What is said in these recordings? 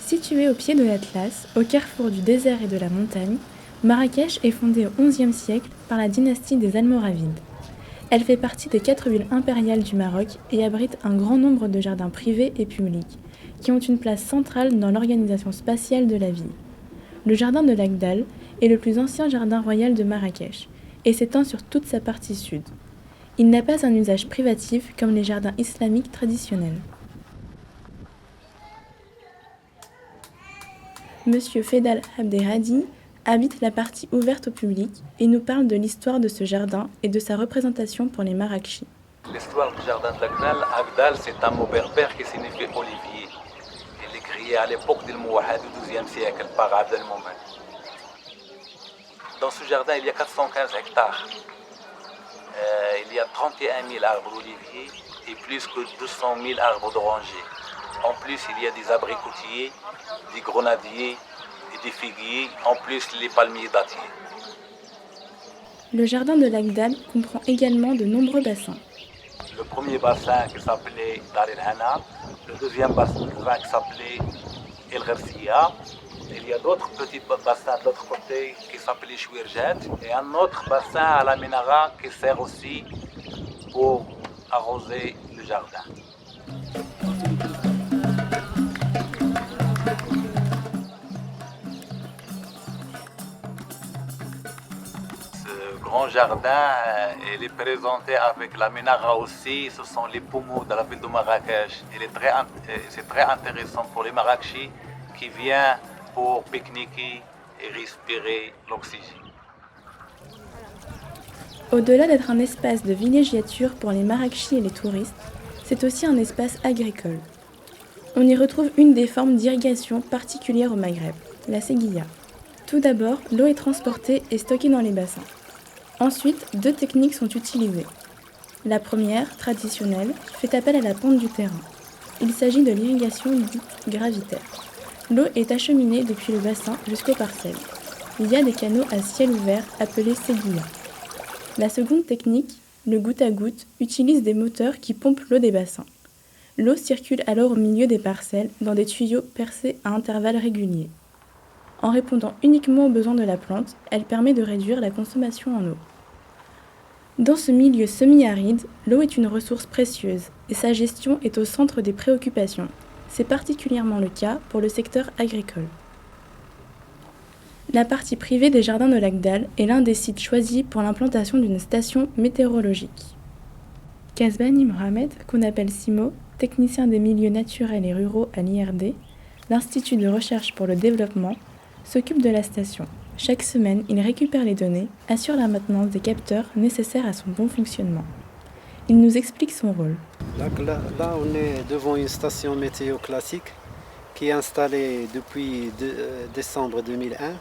Située au pied de l'Atlas, au carrefour du désert et de la montagne, Marrakech est fondée au XIe siècle par la dynastie des Almoravides. Elle fait partie des 4 villes impériales du Maroc et abrite un grand nombre de jardins privés et publics, qui ont une place centrale dans l'organisation spatiale de la ville. Le jardin de l'Agdal est le plus ancien jardin royal de Marrakech et s'étend sur toute sa partie sud. Il n'a pas un usage privatif comme les jardins islamiques traditionnels. Monsieur Fedal Abderhadi habite la partie ouverte au public et nous parle de l'histoire de ce jardin et de sa représentation pour les Marrakechis. L'histoire du jardin de l'Agdal, Agdal c'est un mot berbère qui signifie olivier. Il est créé à l'époque du Mouahad du XIIe siècle par Abd al-Moumen. Dans ce jardin, il y a 415 hectares. Il y a 31 000 arbres oliviers et plus que 200 000 arbres d'orangers. En plus, il y a des abricotiers, des grenadiers et des figuiers, en plus les palmiers dattiers. Le jardin de l'Agdal comprend également de nombreux bassins. Le premier bassin qui s'appelait Dar el-Hana, le deuxième bassin qui s'appelait El Ghersiya. Il y a d'autres petits bassins de l'autre côté qui s'appelaient Chouirjet et un autre bassin à la Ménara qui sert aussi pour arroser le jardin. Ce grand jardin, il est présenté avec la Ménara aussi. Ce sont les poumons de la ville de Marrakech. C'est très intéressant pour les Marrakechis qui viennent pour pique-niquer et respirer l'oxygène. Au-delà d'être un espace de villégiature pour les Marrakechis et les touristes, c'est aussi un espace agricole. On y retrouve une des formes d'irrigation particulières au Maghreb, la seguilla. Tout d'abord, l'eau est transportée et stockée dans les bassins. Ensuite, 2 techniques sont utilisées. La première, traditionnelle, fait appel à la pente du terrain. Il s'agit de l'irrigation dite gravitaire. L'eau est acheminée depuis le bassin jusqu'aux parcelles. Il y a des canaux à ciel ouvert appelés seguilla. La seconde technique, le goutte à goutte, utilise des moteurs qui pompent l'eau des bassins. L'eau circule alors au milieu des parcelles dans des tuyaux percés à intervalles réguliers. En répondant uniquement aux besoins de la plante, elle permet de réduire la consommation en eau. Dans ce milieu semi-aride, l'eau est une ressource précieuse et sa gestion est au centre des préoccupations. C'est particulièrement le cas pour le secteur agricole. La partie privée des jardins de l'Agdal est l'un des sites choisis pour l'implantation d'une station météorologique. Kasbani Mohamed, qu'on appelle Simo, technicien des milieux naturels et ruraux à l'IRD, l'Institut de recherche pour le développement, s'occupe de la station. Chaque semaine, il récupère les données, assure la maintenance des capteurs nécessaires à son bon fonctionnement. Il nous explique son rôle. Là, on est devant une station météo classique qui est installée depuis décembre 2001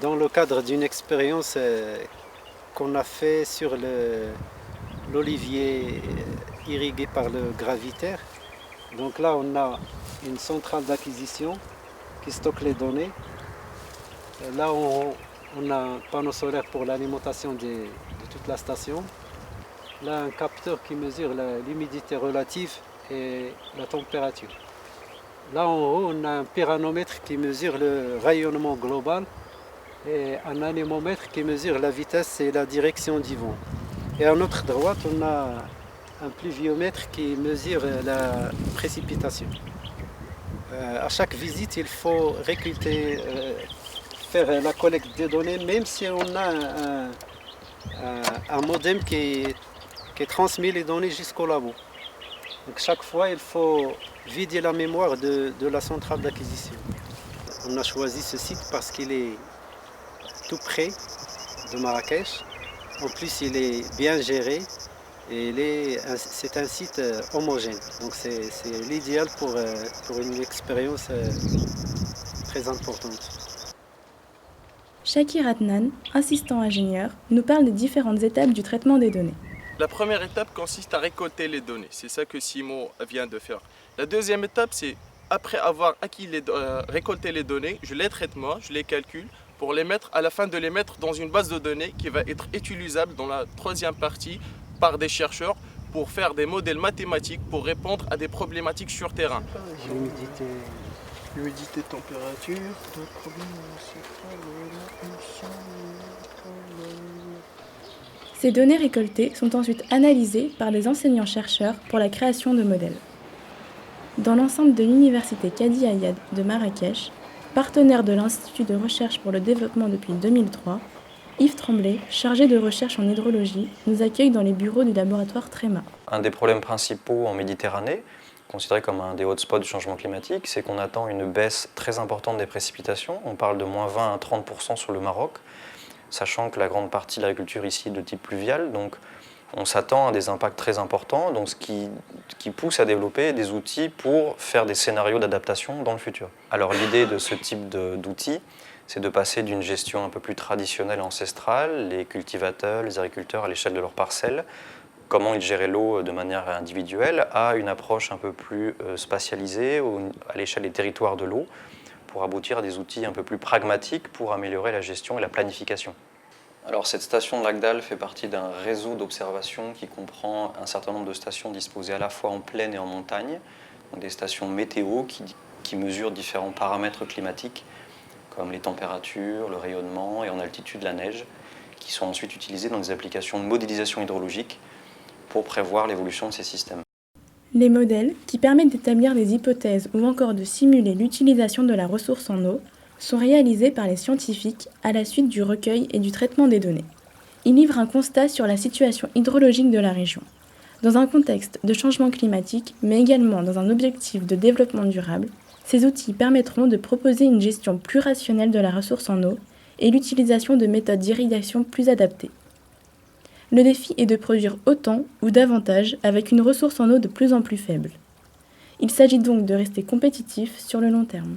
dans le cadre d'une expérience qu'on a fait sur l'olivier irrigué par le gravitaire. Donc là, on a une centrale d'acquisition qui stocke les données. Là, on a un panneau solaire pour l'alimentation de toute la station. Là, un capteur qui mesure l'humidité relative et la température. Là, en haut, on a un pyranomètre qui mesure le rayonnement global et un anémomètre qui mesure la vitesse et la direction du vent. Et à notre droite, on a un pluviomètre qui mesure la précipitation. À chaque visite, il faut récolter, faire la collecte des données, même si on a un modem qui transmet les données jusqu'au labo. Donc chaque fois, il faut vider la mémoire de la centrale d'acquisition. On a choisi ce site parce qu'il est tout près de Marrakech. En plus, il est bien géré et c'est un site homogène. Donc c'est l'idéal pour une expérience très importante. Shakir Adnan, assistant ingénieur, nous parle des différentes étapes du traitement des données. La première étape consiste à récolter les données. C'est ça que Simo vient de faire. La deuxième étape, c'est après avoir récolté les données, je les traite moi, je les calcule pour les mettre à la fin de les mettre dans une base de données qui va être utilisable dans la troisième partie par des chercheurs pour faire des modèles mathématiques pour répondre à des problématiques sur terrain. L'humidité, Humidité, température, pas de problème, Ces données récoltées sont ensuite analysées par les enseignants-chercheurs pour la création de modèles. Dans l'ensemble de l'université Kadi Ayad de Marrakech, partenaire de l'Institut de recherche pour le développement depuis 2003, Yves Tremblay, chargé de recherche en hydrologie, nous accueille dans les bureaux du laboratoire TREMA. Un des problèmes principaux en Méditerranée, considéré comme un des hotspots du changement climatique, c'est qu'on attend une baisse très importante des précipitations. On parle de moins 20 à 30% sur le Maroc, sachant que la grande partie de l'agriculture ici est de type pluvial. Donc on s'attend à des impacts très importants, donc ce qui pousse à développer des outils pour faire des scénarios d'adaptation dans le futur. Alors l'idée de ce type d'outils, c'est de passer d'une gestion un peu plus traditionnelle et ancestrale, les cultivateurs, les agriculteurs à l'échelle de leurs parcelles, comment ils géraient l'eau de manière individuelle, à une approche un peu plus spatialisée, à l'échelle des territoires de l'eau, pour aboutir à des outils un peu plus pragmatiques pour améliorer la gestion et la planification. Alors cette station de Lagdal fait partie d'un réseau d'observation qui comprend un certain nombre de stations disposées à la fois en plaine et en montagne, donc des stations météo qui mesurent différents paramètres climatiques comme les températures, le rayonnement et en altitude la neige, qui sont ensuite utilisées dans des applications de modélisation hydrologique pour prévoir l'évolution de ces systèmes. Les modèles, qui permettent d'établir des hypothèses ou encore de simuler l'utilisation de la ressource en eau, sont réalisés par les scientifiques à la suite du recueil et du traitement des données. Ils livrent un constat sur la situation hydrologique de la région. Dans un contexte de changement climatique, mais également dans un objectif de développement durable, ces outils permettront de proposer une gestion plus rationnelle de la ressource en eau et l'utilisation de méthodes d'irrigation plus adaptées. Le défi est de produire autant ou davantage avec une ressource en eau de plus en plus faible. Il s'agit donc de rester compétitif sur le long terme.